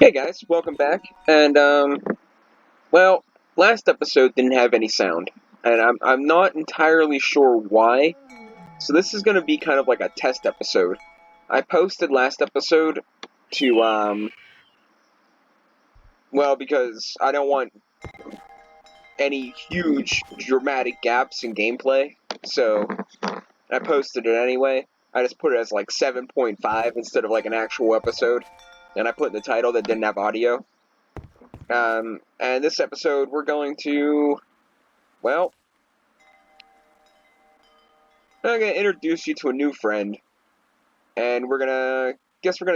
Hey guys, welcome back. And well, last episode didn't have any sound, and I'm not entirely sure why. So this is gonna be kind of like a test episode. I posted last episode to well, because I don't want any huge dramatic gaps in gameplay, so I posted it anyway. I just put it as like 7.5 instead of like an actual episode, and I put in the title that didn't have audio. And this episode we're going to, well, I'm gonna introduce you to a new friend, and we're gonna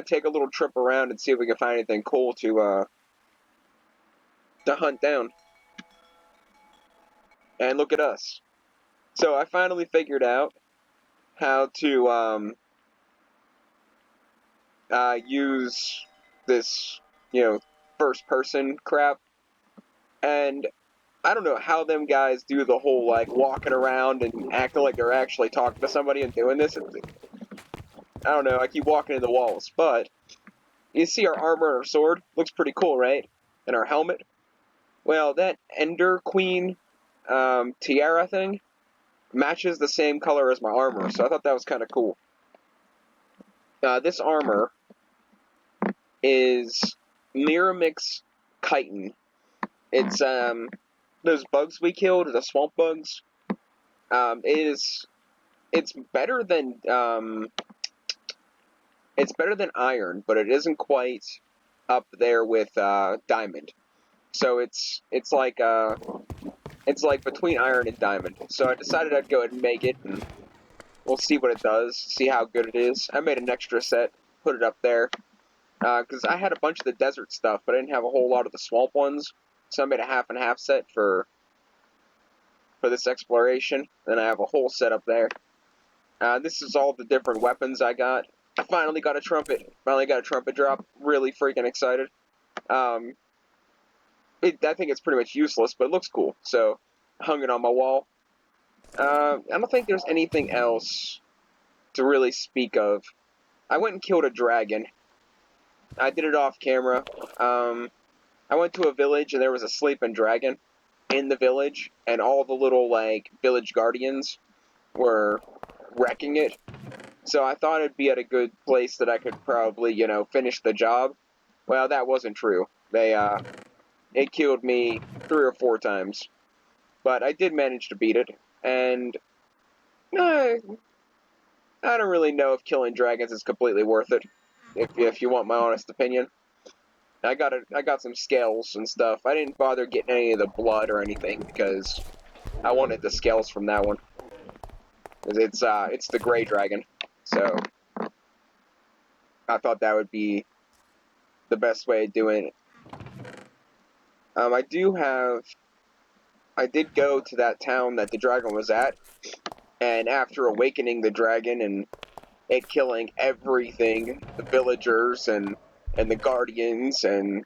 take a little trip around and see if we can find anything cool to hunt down. And look at us. So I finally figured out how to use this, first person crap, and I don't know how them guys do the whole like walking around and acting like they're actually talking to somebody and doing this. I don't know. I keep walking into the walls, but you see our armor and our sword looks pretty cool, right? And our helmet. Well, that Ender Queen tiara thing matches the same color as my armor, so I thought that was kind of cool. This armor is Miramix chitin. It's those bugs we killed, the swamp bugs. It's better than iron, but it isn't quite up there with diamond. So it's like between iron and diamond. So I decided I'd go ahead and make it, and we'll see what it does, see how good it is. I made an extra set, put it up there, because I had a bunch of the desert stuff, but I didn't have a whole lot of the swamp ones. So I made a half and half set for this exploration. Then I have a whole set up there. This is all the different weapons I got. I finally got a trumpet. Finally got a trumpet drop. Really freaking excited. I think it's pretty much useless, but it looks cool. So I hung it on my wall. I don't think there's anything else to really speak of. I went and killed a dragon. I did it off camera. I went to a village and there was a sleeping dragon in the village, and all the little like village guardians were wrecking it. So I thought it'd be at a good place that I could probably, finish the job. Well, that wasn't true. It killed me 3 or 4 times, but I did manage to beat it, and I don't really know if killing dragons is completely worth it. If you want my honest opinion, I got some scales and stuff. I didn't bother getting any of the blood or anything because I wanted the scales from that one. It's the gray dragon, so I thought that would be the best way of doing it. I did go to that town that the dragon was at, and after awakening the dragon and it killing everything, the villagers and the guardians and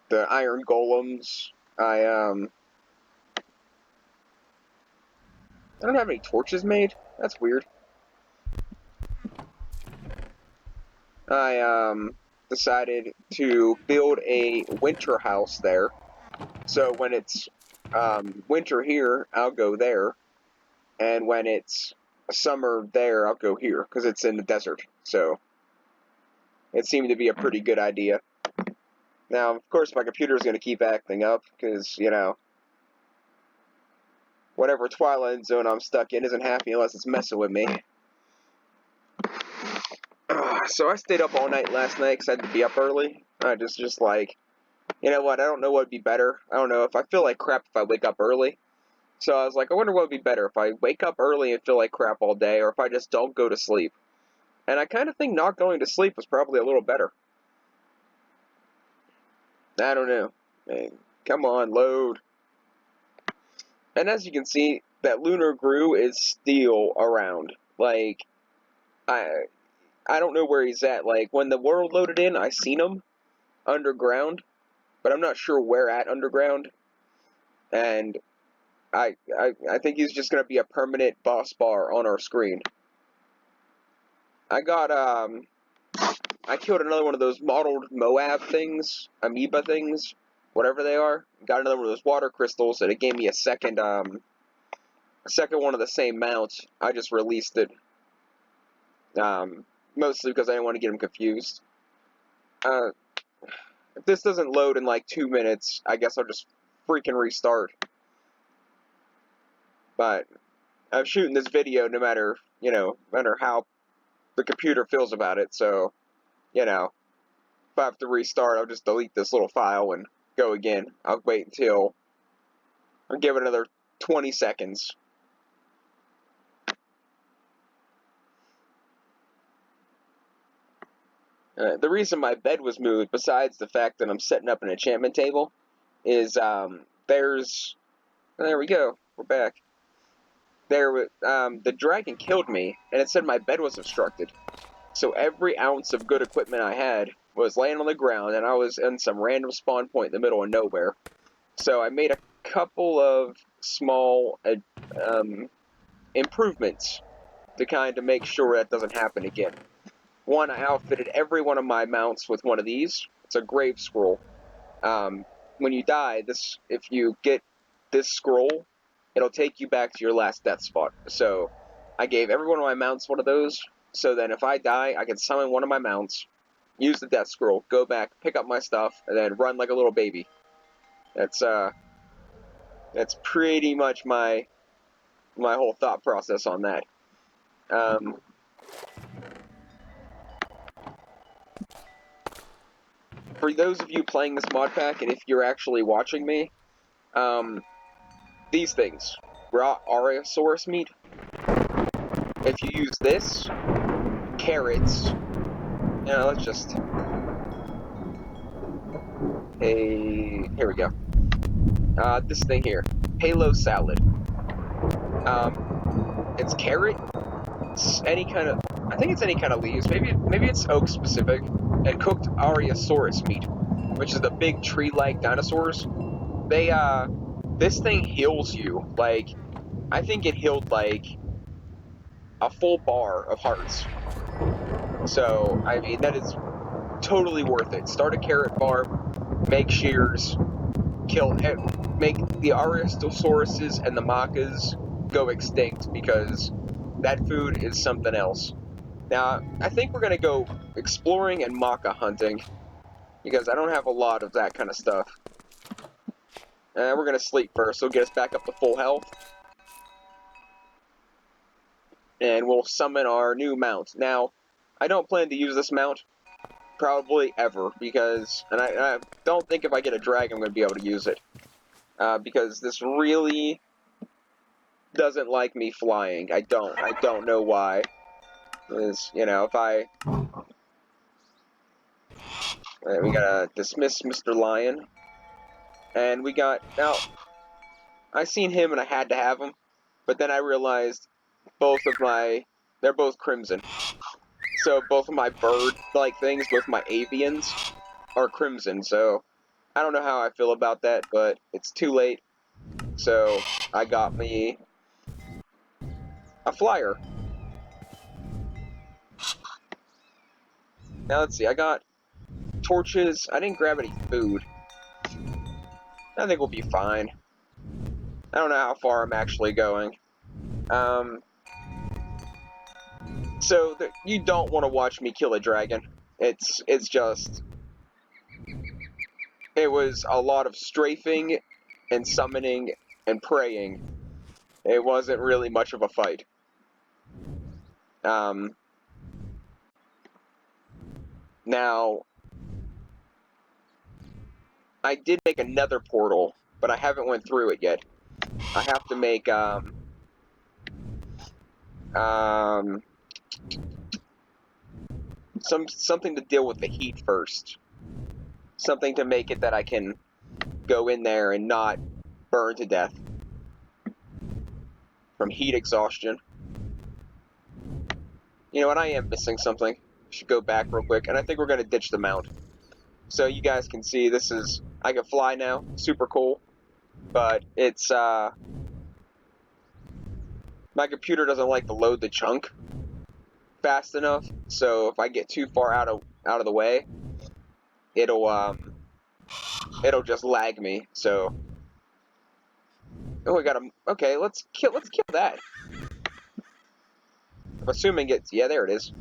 the iron golems, I don't have any torches made. That's weird. I decided to build a winter house there. So when it's winter here, I'll go there, and when it's summer there, I'll go here because it's in the desert. So it seemed to be a pretty good idea. Now, of course, my computer is going to keep acting up because whatever Twilight Zone I'm stuck in isn't happy unless it's messing with me. So I stayed up all night last night because I had to be up early. I just like, you know what, I don't know what would be better. I don't know if I feel like crap if I wake up early. So I was like, I wonder what would be better, if I wake up early and feel like crap all day, or if I just don't go to sleep. And I kind of think not going to sleep was probably a little better. I don't know. Man, come on, load. And as you can see, that lunar Gru is still around. Like, I don't know where he's at. Like, when the world loaded in, I seen him underground, but I'm not sure where at underground. And I think he's just gonna be a permanent boss bar on our screen. I got I killed another one of those mottled Moab things, amoeba things, whatever they are. Got another one of those water crystals, and it gave me a second one of the same mount. I just released it, mostly because I didn't want to get them confused. If this doesn't load in like 2 minutes, I guess I'll just freaking restart. But I'm shooting this video no matter, no matter how the computer feels about it, so, if I have to restart, I'll just delete this little file and go again. I'll wait until, I'll give it another 20 seconds. The reason my bed was moved, besides the fact that I'm setting up an enchantment table, is, there we go, we're back. The dragon killed me, and it said my bed was obstructed. So every ounce of good equipment I had was laying on the ground, and I was in some random spawn point in the middle of nowhere. So I made a couple of small improvements to kind of make sure that doesn't happen again. One, I outfitted every one of my mounts with one of these. It's a grave scroll. When you die, if you get this scroll, it'll take you back to your last death spot. So I gave every one of my mounts one of those, so then if I die, I can summon one of my mounts, use the death scroll, go back, pick up my stuff, and then run like a little baby. That's pretty much my whole thought process on that. For those of you playing this mod pack, and if you're actually watching me, these things, raw Ariosaurus meat, if you use this, carrots, let's just, here we go, this thing here, Halo salad, it's carrot, it's any kind of, I think it's any kind of leaves, maybe it's oak specific, and cooked Ariosaurus meat, which is the big tree-like dinosaurs. This thing heals you, like, I think it healed, like, a full bar of hearts. So, I mean, that is totally worth it. Start a carrot farm, make shears, make the Ariostosauruses and the Macas go extinct, because that food is something else. Now, I think we're going to go exploring and Maca hunting, because I don't have a lot of that kind of stuff. We're going to sleep first, so get us back up to full health. And we'll summon our new mount. Now, I don't plan to use this mount, probably ever, because, and I don't think if I get a dragon I'm going to be able to use it. Because this really doesn't like me flying. I don't know why. Because, if I... we gotta dismiss Mr. Lion. And we got, now, I seen him and I had to have him, but then I realized they're both crimson. So both of my bird-like things, both my avians, are crimson, so I don't know how I feel about that, but it's too late. So I got me a flyer. Now let's see, I got torches. I didn't grab any food. I think we'll be fine. I don't know how far I'm actually going. So you don't want to watch me kill a dragon. It's just... It was a lot of strafing and summoning and praying. It wasn't really much of a fight. Now, I did make another portal, but I haven't went through it yet. I have to make, something to deal with the heat first. Something to make it that I can go in there and not burn to death from heat exhaustion. You know what, I am missing something. Should go back real quick, and I think we're going to ditch the mount. So you guys can see, this is, I can fly now, super cool, but it's, my computer doesn't like to load the chunk fast enough, so if I get too far out of out of the way, it'll just lag me. So, oh, we got a. Okay, let's kill that. I'm assuming it's, yeah, there it is.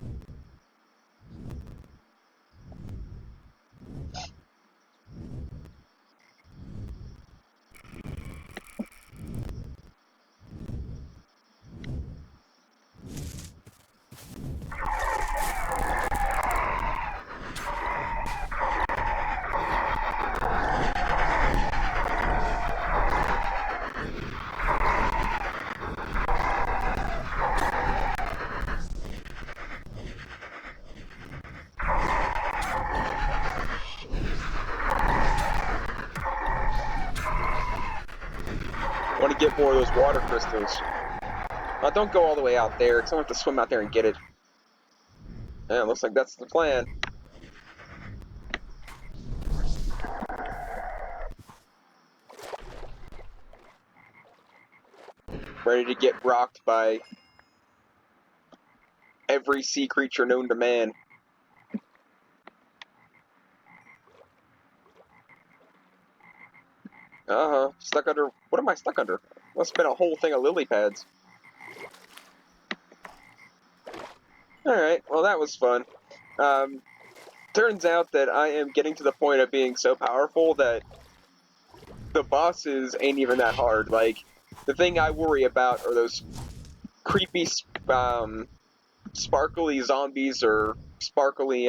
I want to get more of those water crystals. Don't go all the way out there, because I want to swim out there and get it. Yeah, it looks like that's the plan. Ready to get rocked by every sea creature known to man. Stuck under. What am I stuck under? Must have been a whole thing of lily pads. Alright, well, that was fun. Turns out that I am getting to the point of being so powerful that the bosses ain't even that hard. Like, the thing I worry about are those creepy, sparkly zombies or sparkly,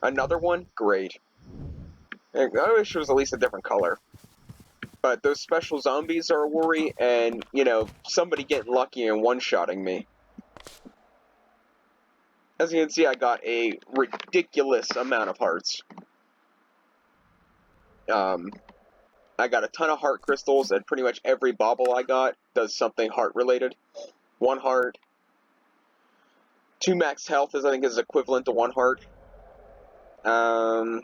another one? Great. I wish it was at least a different color. But those special zombies are a worry, and, you know, somebody getting lucky and one-shotting me. As you can see, I got a ridiculous amount of hearts. I got a ton of heart crystals, and pretty much every bauble I got does something heart-related. 1 heart. 2 max health I think is equivalent to 1 heart. And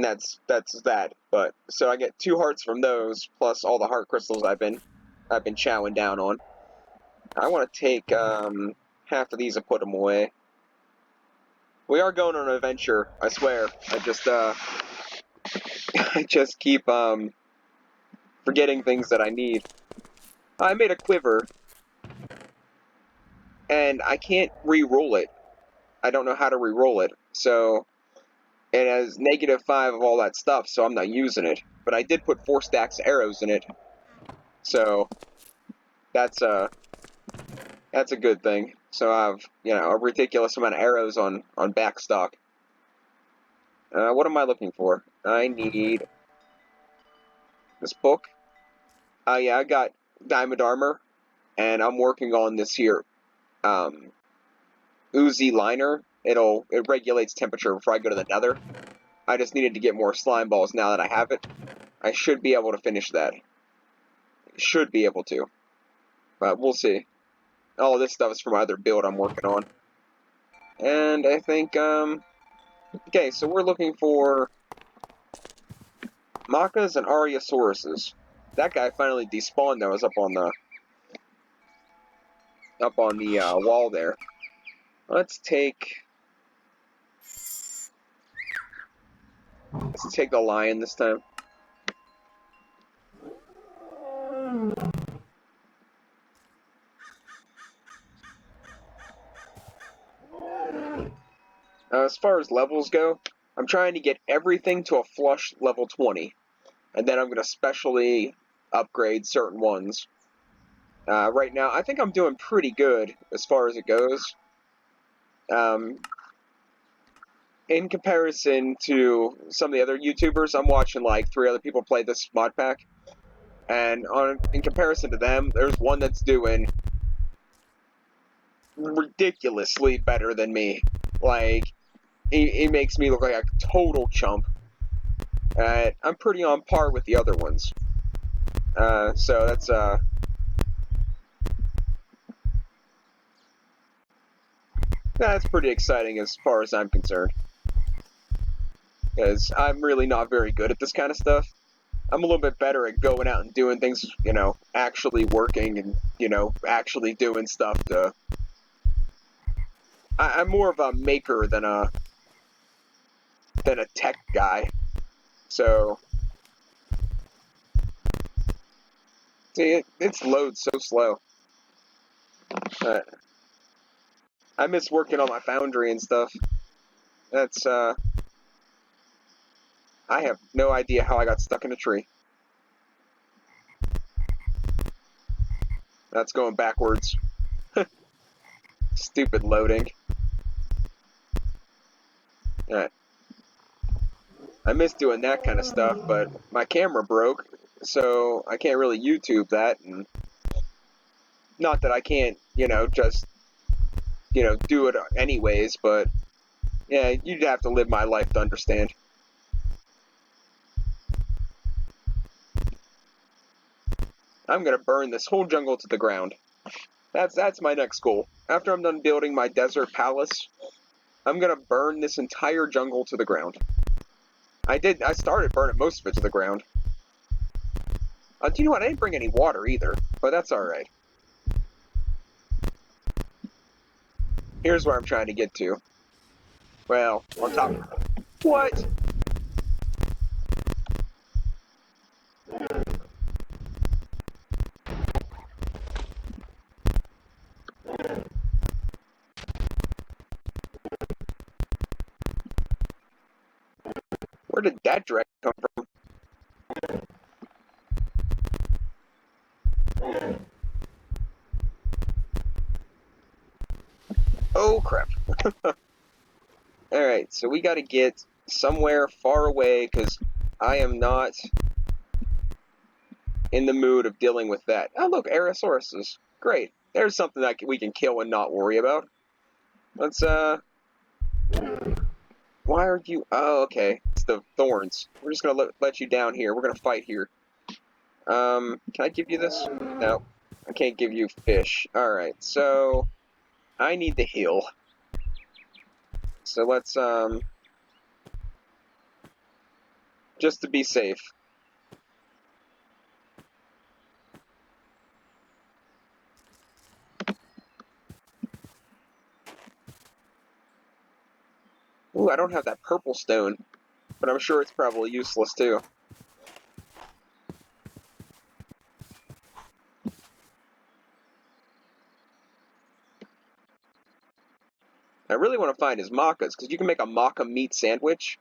that's that. But so I get 2 hearts from those, plus all the heart crystals I've been chowing down on. I want to take half of these and put them away. We are going on an adventure, I swear. I just keep forgetting things that I need. I made a quiver, and I can't re-roll it. I don't know how to re-roll it, so it has -5 of all that stuff, so I'm not using it. But I did put 4 stacks of arrows in it, so that's a good thing. So I have, you know, a ridiculous amount of arrows on back stock. What am I looking for? I need this book. Yeah, I got diamond armor, and I'm working on this here Uzi liner. It regulates temperature before I go to the nether. I just needed to get more slime balls now that I have it. I should be able to finish that. Should be able to. But we'll see. All of this stuff is from my other build I'm working on. And I think, okay, so we're looking for Macas and Ariosauruses. That guy finally despawned that was up on the wall there. Let's take the lion this time. As far as levels go, I'm trying to get everything to a flush level 20. And then I'm going to specially upgrade certain ones. Right now, I think I'm doing pretty good as far as it goes. In comparison to some of the other YouTubers, I'm watching like 3 other people play this mod pack. And in comparison to them, there's one that's doing ridiculously better than me. Like, he makes me look like a total chump. I'm pretty on par with the other ones. So that's pretty exciting as far as I'm concerned. Because I'm really not very good at this kind of stuff. I'm a little bit better at going out and doing things, you know, actually working and, you know, actually doing stuff to... I'm more of a maker than a tech guy. So, see, it's loads so slow. I miss working on my foundry and stuff. That's, I have no idea how I got stuck in a tree. That's going backwards. Stupid loading. Alright. I miss doing that kind of stuff, but my camera broke, so I can't really YouTube that, and not that I can't, you know, just, you know, do it anyways, but yeah, you'd have to live my life to understand. I'm gonna burn this whole jungle to the ground. That's my next goal. After I'm done building my desert palace, I'm gonna burn this entire jungle to the ground. I started burning most of it to the ground. Do you know what? I didn't bring any water either, but that's alright. Here's where I'm trying to get to. Well, on top of it. What? Where did that drag come from? Oh, crap. Alright, so we gotta get somewhere far away, because I am not in the mood of dealing with that. Oh, look, Aerosauruses. Great. There's something that we can kill and not worry about. Let's, why are you... Oh, okay. It's the thorns. We're just gonna let you down here. We're gonna fight here. Can I give you this? No. I can't give you fish. Alright, so... I need the heal. So let's, just to be safe. Ooh, I don't have that purple stone, but I'm sure it's probably useless too. I really want to find his macas, because you can make a maca meat sandwich,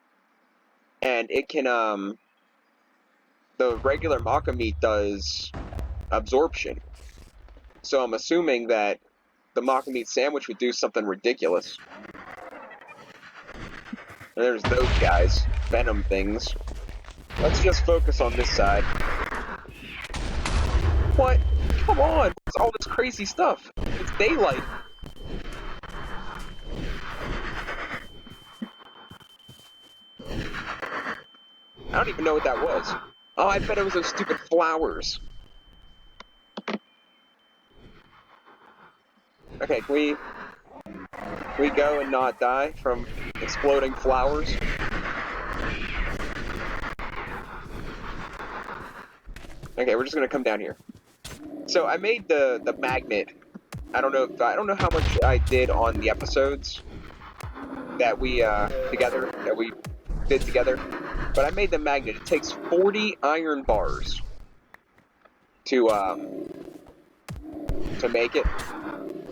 and it can, the regular maca meat does absorption. So I'm assuming that the maca meat sandwich would do something ridiculous. And there's those guys, venom things. Let's just focus on this side. What? Come on! It's all this crazy stuff. It's daylight. I don't even know what that was. Oh, I bet it was those stupid flowers. Okay, can we go and not die from exploding flowers? Okay, we're just gonna come down here. So I made the magnet. I don't know how much I did on the episodes that we did together, but I made the magnet. It takes 40 iron bars to make it,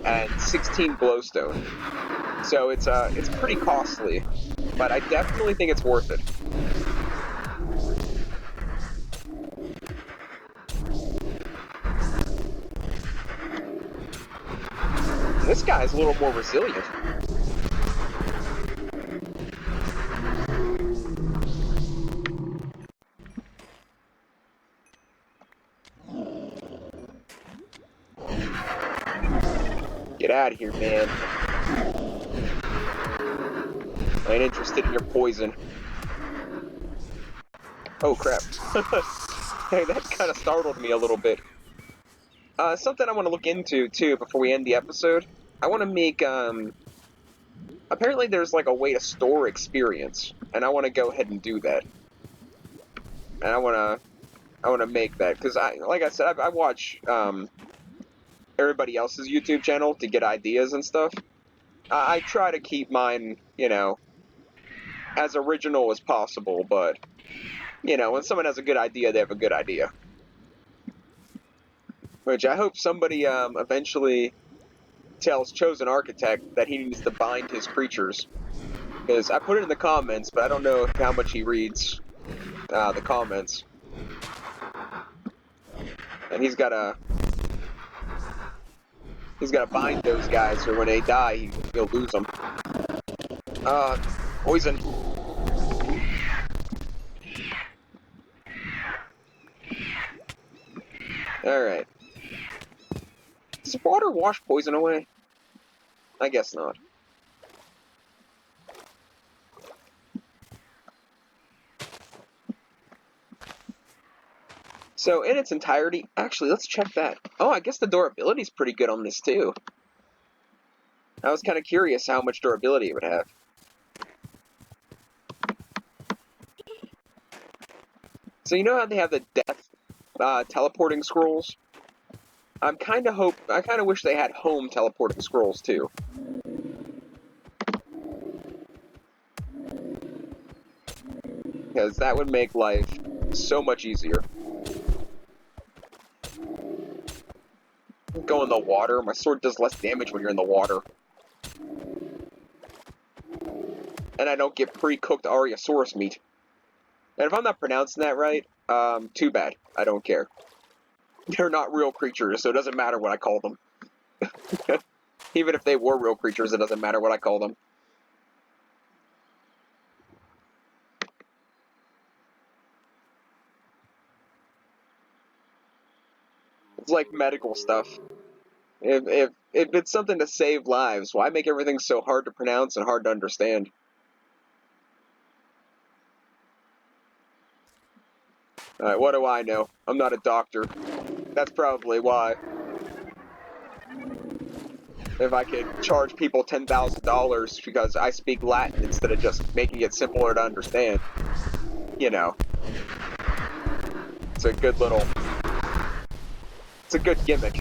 and 16 glowstone. So it's pretty costly, but I definitely think it's worth it. This guy's a little more resilient. Get out of here, man. I ain't interested in your poison. Oh, crap. Hey, that kind of startled me a little bit. Something I want to look into, too, before we end the episode. I want to make, apparently there's, like, a way to store experience, and I want to go ahead and do that. And I want to I want to make that because like I said, I watch everybody else's YouTube channel to get ideas and stuff. I try to keep mine, you know, as original as possible, but you know, when someone has a good idea, they have a good idea. Which I hope somebody eventually tells Chosen Architect that he needs to bind his creatures. Because I put it in the comments, but I don't know how much he reads the comments. And he's gotta bind those guys, or when they die, he'll lose them. Poison. Alright. Does water wash poison away? I guess not. So, in its entirety, actually, let's check that. Oh, I guess the durability's pretty good on this, too. I was kind of curious how much durability it would have. So, you know how they have the death teleporting scrolls? I kind of wish they had home teleporting scrolls, too. Because that would make life so much easier. Go in the water. My sword does less damage when you're in the water. And I don't get pre-cooked Ariosaurus meat. And if I'm not pronouncing that right, too bad. I don't care. They're not real creatures, so it doesn't matter what I call them. Even if they were real creatures, it doesn't matter what I call them. It's like medical stuff. If it's something to save lives, why make everything so hard to pronounce and hard to understand? Alright, what do I know? I'm not a doctor. That's probably why. If I could charge people $10,000 because I speak Latin instead of just making it simpler to understand, you know. It's a good gimmick.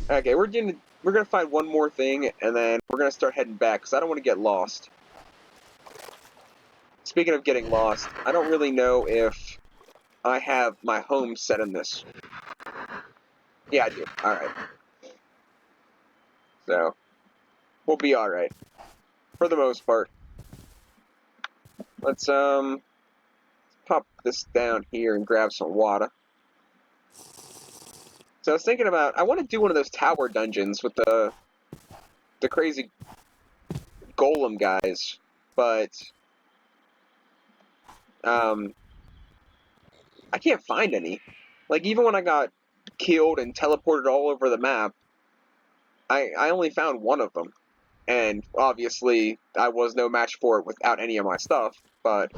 Okay, we're gonna find one more thing, and then we're gonna start heading back, because I don't want to get lost. Speaking of getting lost, I don't really know if I have my home set in this. Yeah, I do. Alright. So, we'll be alright. For the most part. Let's pop this down here and grab some water. So I was thinking about, I want to do one of those tower dungeons with the crazy golem guys, but I can't find any. Like, even when I got killed and teleported all over the map, I only found one of them. And obviously, I was no match for it without any of my stuff, but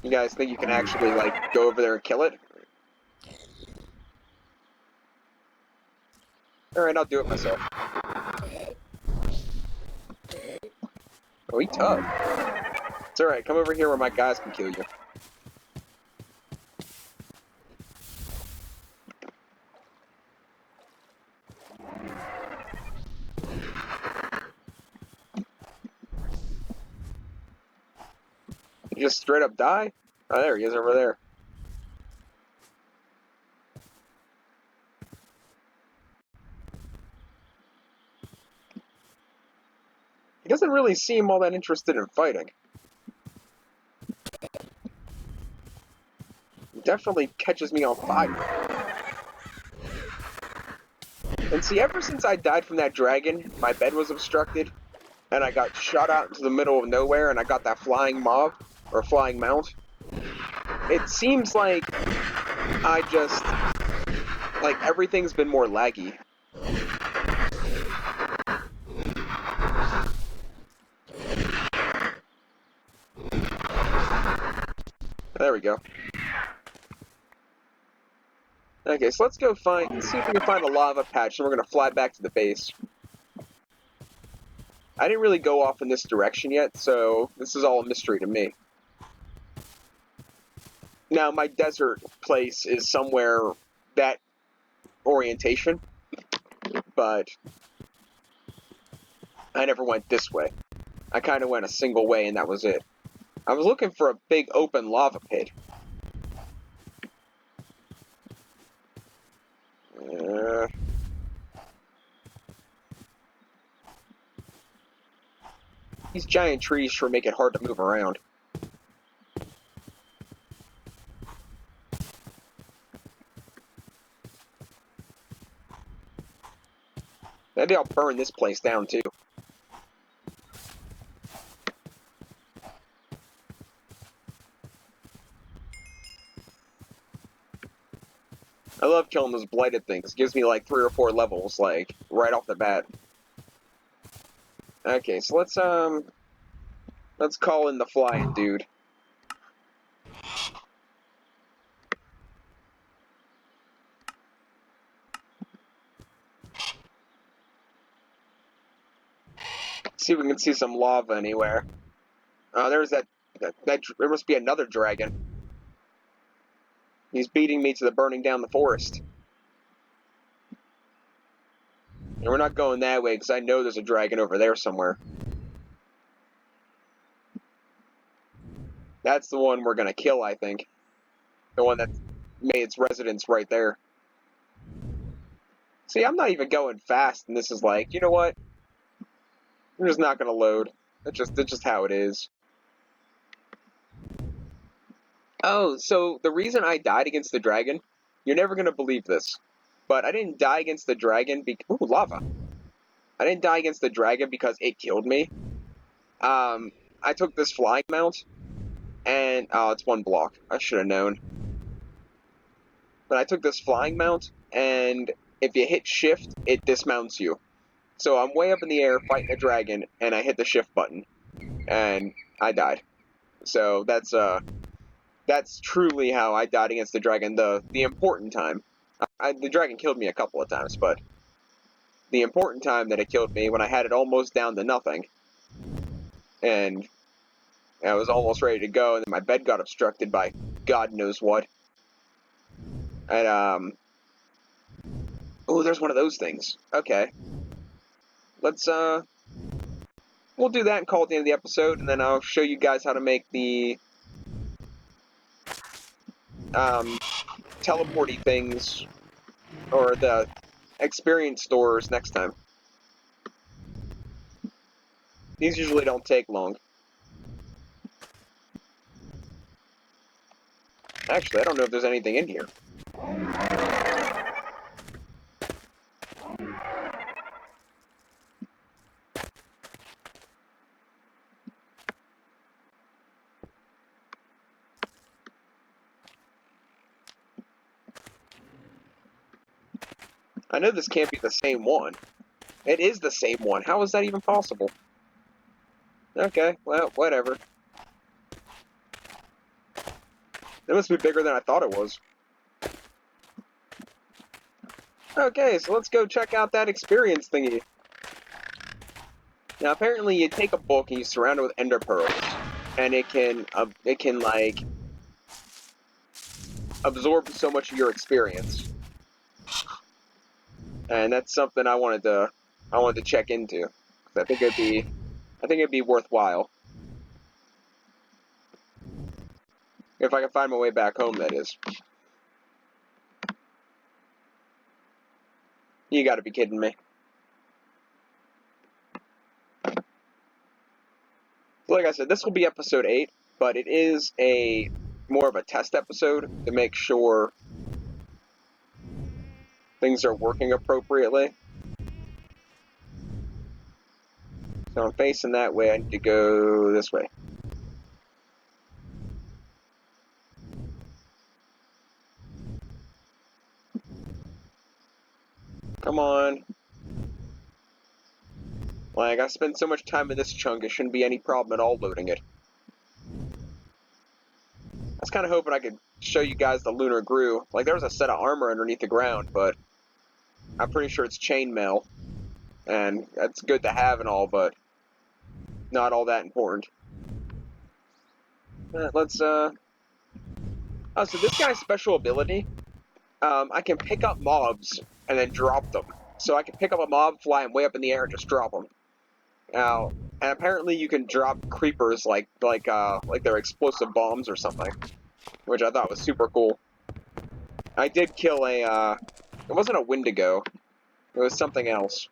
you guys think you can actually, like, go over there and kill it? Alright, I'll do it myself. Oh, he tough. It's alright, come over here where my guys can kill you. You just straight up die? Oh, there he is over there. He doesn't really seem all that interested in fighting. He definitely catches me on fire. And see, ever since I died from that dragon, my bed was obstructed, and I got shot out into the middle of nowhere, and I got that flying mob, or flying mount. It seems like like, everything's been more laggy. There we go. Okay, so let's go see if we can find a lava patch, and we're gonna fly back to the base. I didn't really go off in this direction yet, so this is all a mystery to me. Now, my desert place is somewhere that orientation, but I never went this way. I kind of went a single way, and that was it. I was looking for a big open lava pit. These giant trees sure make it hard to move around. Maybe I'll burn this place down too. I love killing those blighted things. It gives me like 3 or 4 levels, like, right off the bat. Okay, so let's call in the flying dude. See if we can see some lava anywhere. There's that there must be another dragon. He's beating me to the burning down the forest. And we're not going that way, because I know there's a dragon over there somewhere. That's the one we're gonna kill, I think. The one that made its residence right there. See, I'm not even going fast, and this is like, you know what? I'm just not gonna load. It's just how it is. Oh, so the reason I died against the dragon, you're never gonna believe this, but I didn't die against the dragon because... Ooh, lava. I didn't die against the dragon because it killed me. I took this flying mount, and... Oh, it's 1 block. I should have known. But I took this flying mount, and if you hit shift, it dismounts you. So I'm way up in the air fighting a dragon, and I hit the shift button, and I died. So that's truly how I died against the dragon, the important time. The dragon killed me a couple of times, but the important time that it killed me, when I had it almost down to nothing, and I was almost ready to go, and then my bed got obstructed by God knows what. And, oh, there's one of those things. Okay. Let's, we'll do that and call it the end of the episode, and then I'll show you guys how to make the, teleporty things, or the experience stores next time. These usually don't take long. Actually, I don't know if there's anything in here. I know this can't be the same one. It is the same one. How is that even possible? Okay, well, whatever. It must be bigger than I thought it was. Okay, so let's go check out that experience thingy. Now, apparently you take a book and you surround it with ender pearls. And it can like, absorb so much of your experience. And that's something I wanted to check into. I think it'd be worthwhile. If I can find my way back home, that is. You gotta be kidding me. Like I said, this will be episode 8, but it is more of a test episode to make sure things are working appropriately. So I'm facing that way, I need to go this way. Come on. Like, I spent so much time in this chunk, it shouldn't be any problem at all loading it. I was kind of hoping I could show you guys the lunar grue. Like, there was a set of armor underneath the ground, but I'm pretty sure it's chainmail. And that's good to have and all, but not all that important. Let's, Oh, so this guy's special ability, I can pick up mobs and then drop them. So I can pick up a mob, fly them way up in the air, and just drop them. Now, and apparently you can drop creepers like they're explosive bombs or something, which I thought was super cool. I did kill a, it wasn't a Wendigo, it was something else.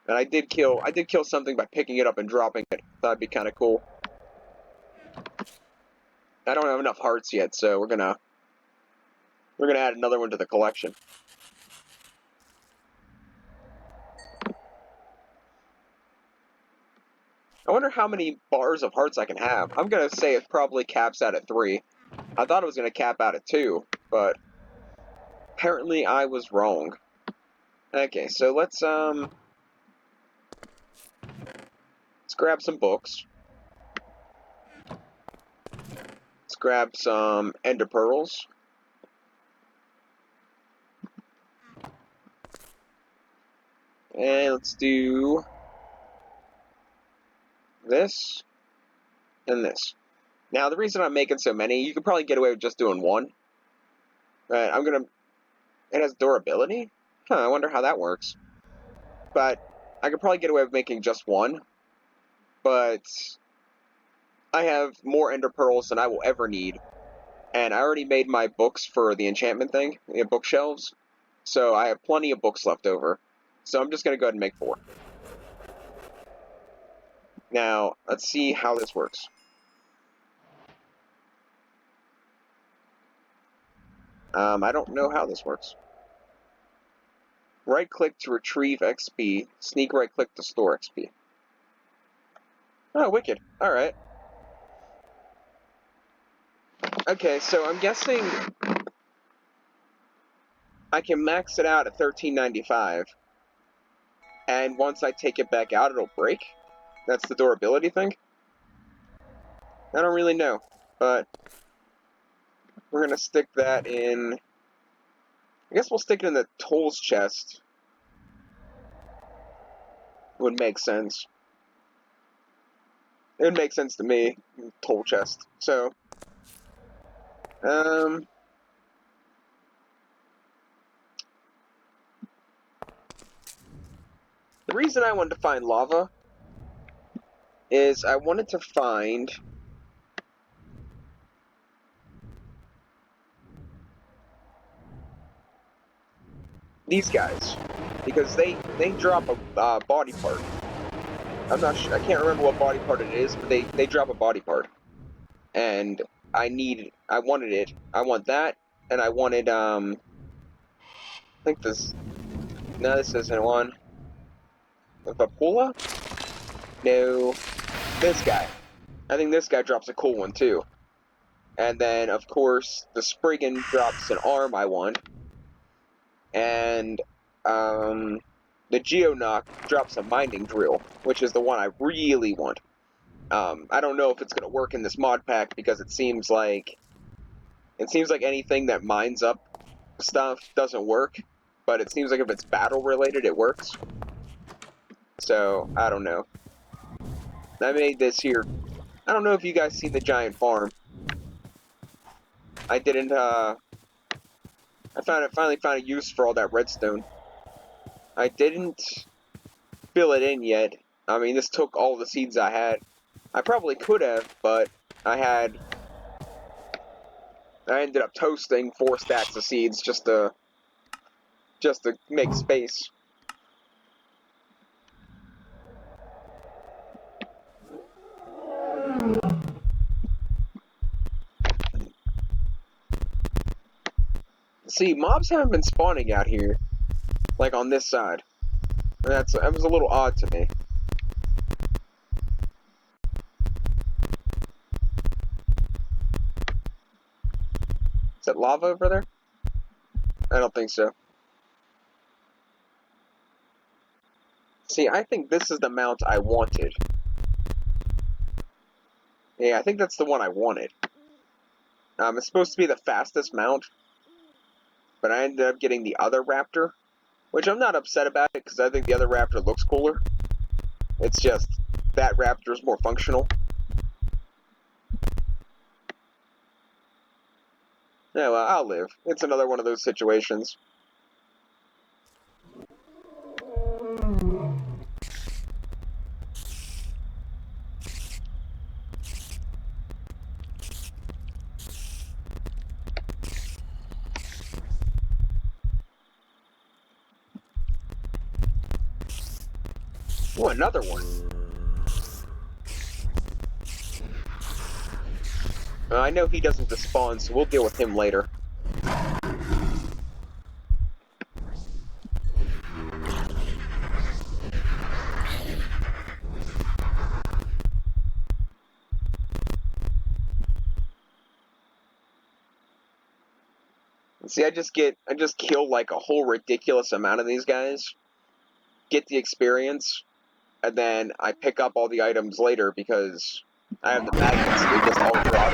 And I did kill something by picking it up and dropping it. That'd be kind of cool. I don't have enough hearts yet, so we're gonna add another one to the collection. I wonder how many bars of hearts I can have. I'm gonna say it probably caps out at 3. I thought it was gonna cap out at 2, but apparently I was wrong. Okay, so let's grab some books. Let's grab some ender pearls. And let's do this and this. Now, the reason I'm making so many, you could probably get away with just doing one. But it has durability? Huh, I wonder how that works. But I could probably get away with making just one. But I have more ender pearls than I will ever need. And I already made my books for the enchantment thing, the bookshelves. So I have plenty of books left over. So I'm just going to go ahead and make 4. Now, let's see how this works. I don't know how this works. Right-click to retrieve XP. Sneak right-click to store XP. Oh, wicked. Alright. Okay, so I'm guessing I can max it out at $13.95. And once I take it back out, it'll break? That's the durability thing? I don't really know, but we're going to stick that in. I guess we'll stick it in the tools chest. Would make sense. It would make sense to me, tool chest. So, the reason I wanted to find lava is I wanted to find these guys, because they drop a body part. I'm not sure, I can't remember what body part it is, but they drop a body part, and I wanted it. I want that, and I wanted I think this. No, this isn't one. The Vapula? No, this guy. I think this guy drops a cool one too. And then, of course, the Spriggan drops an arm I want. And, the Geonock drops a mining drill, which is the one I really want. I don't know if it's going to work in this mod pack, because it seems like anything that mines up stuff doesn't work. But it seems like if it's battle-related, it works. So, I don't know. I made this here. I don't know if you guys see the giant farm. I didn't, I finally found a use for all that redstone. I didn't fill it in yet. I mean, this took all the seeds I had. I probably could have, but I ended up toasting 4 stacks of seeds just to make space. See, mobs haven't been spawning out here, like on this side. That was a little odd to me. Is that lava over there? I don't think so. See, I think this is the mount I wanted. Yeah, I think that's the one I wanted. It's supposed to be the fastest mount, but I ended up getting the other raptor, which I'm not upset about it, because I think the other raptor looks cooler. It's just, that raptor's more functional. Yeah, well, I'll live. It's another one of those situations. Oh, another one. I know he doesn't despawn, so we'll deal with him later. See, I just kill like a whole ridiculous amount of these guys, get the experience, and then I pick up all the items later because I have the magnets. They just all drop.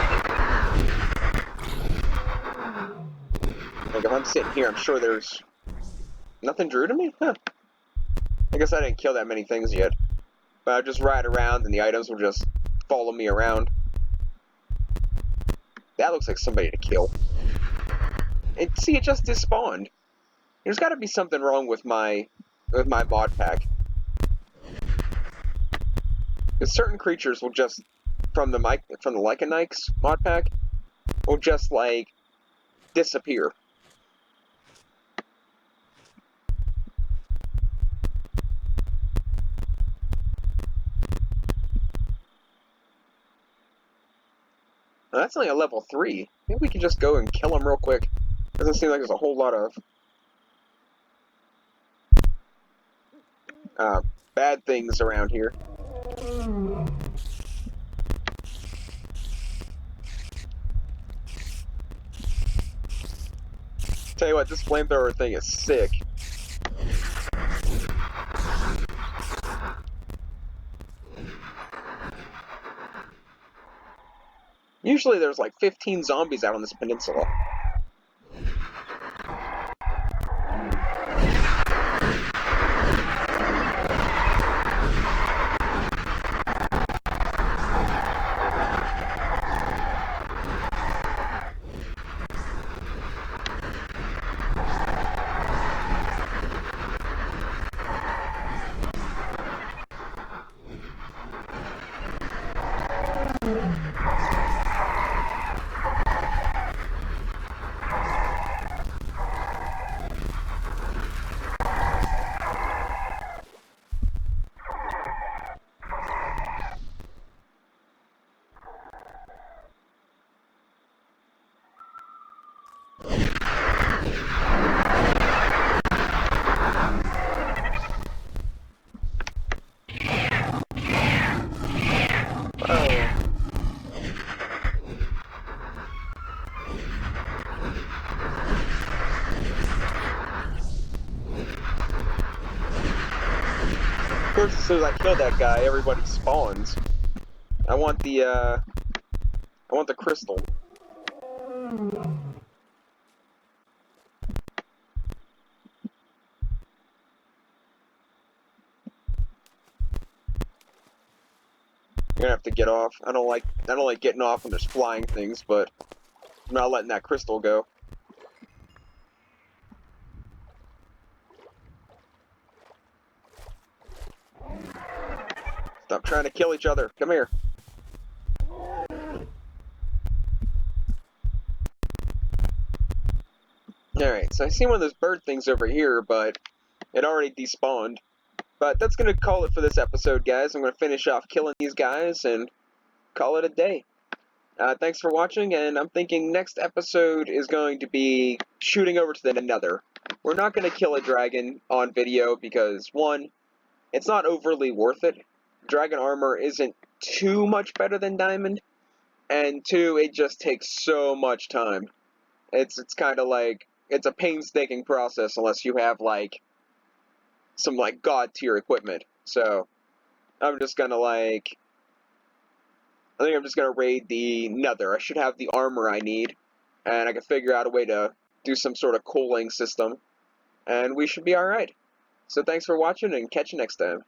Like if I'm sitting here, I'm sure there's nothing drew to me. Huh. I guess I didn't kill that many things yet, but I'll just ride around and the items will just follow me around. That looks like somebody to kill. And see, it just despawned. There's got to be something wrong with my mod pack. Because certain creatures will just from the Lycanike's mod pack will just like disappear. Now, that's only a level 3. I think we can just go and kill him real quick. Doesn't seem like there's a whole lot of bad things around here. Tell you what, this flamethrower thing is sick. Usually there's like 15 zombies out on this peninsula. Of course, as soon as I kill that guy, everybody spawns. I want the crystal. You're gonna have to get off. I don't like getting off when there's flying things, but I'm not letting that crystal go. Stop trying to kill each other. Come here. Alright, so I see one of those bird things over here, but it already despawned. But that's going to call it for this episode, guys. I'm going to finish off killing these guys and call it a day. Thanks for watching, and I'm thinking next episode is going to be shooting over to the Nether. We're not going to kill a dragon on video because, one, it's not overly worth it. Dragon armor isn't too much better than diamond, and two, it just takes so much time. It's kind of like, it's a painstaking process unless you have, like, some, like, god tier equipment. So, I'm just gonna, like, I think I'm just gonna raid the Nether. I should have the armor I need, and I can figure out a way to do some sort of cooling system, and we should be alright. So thanks for watching, and catch you next time.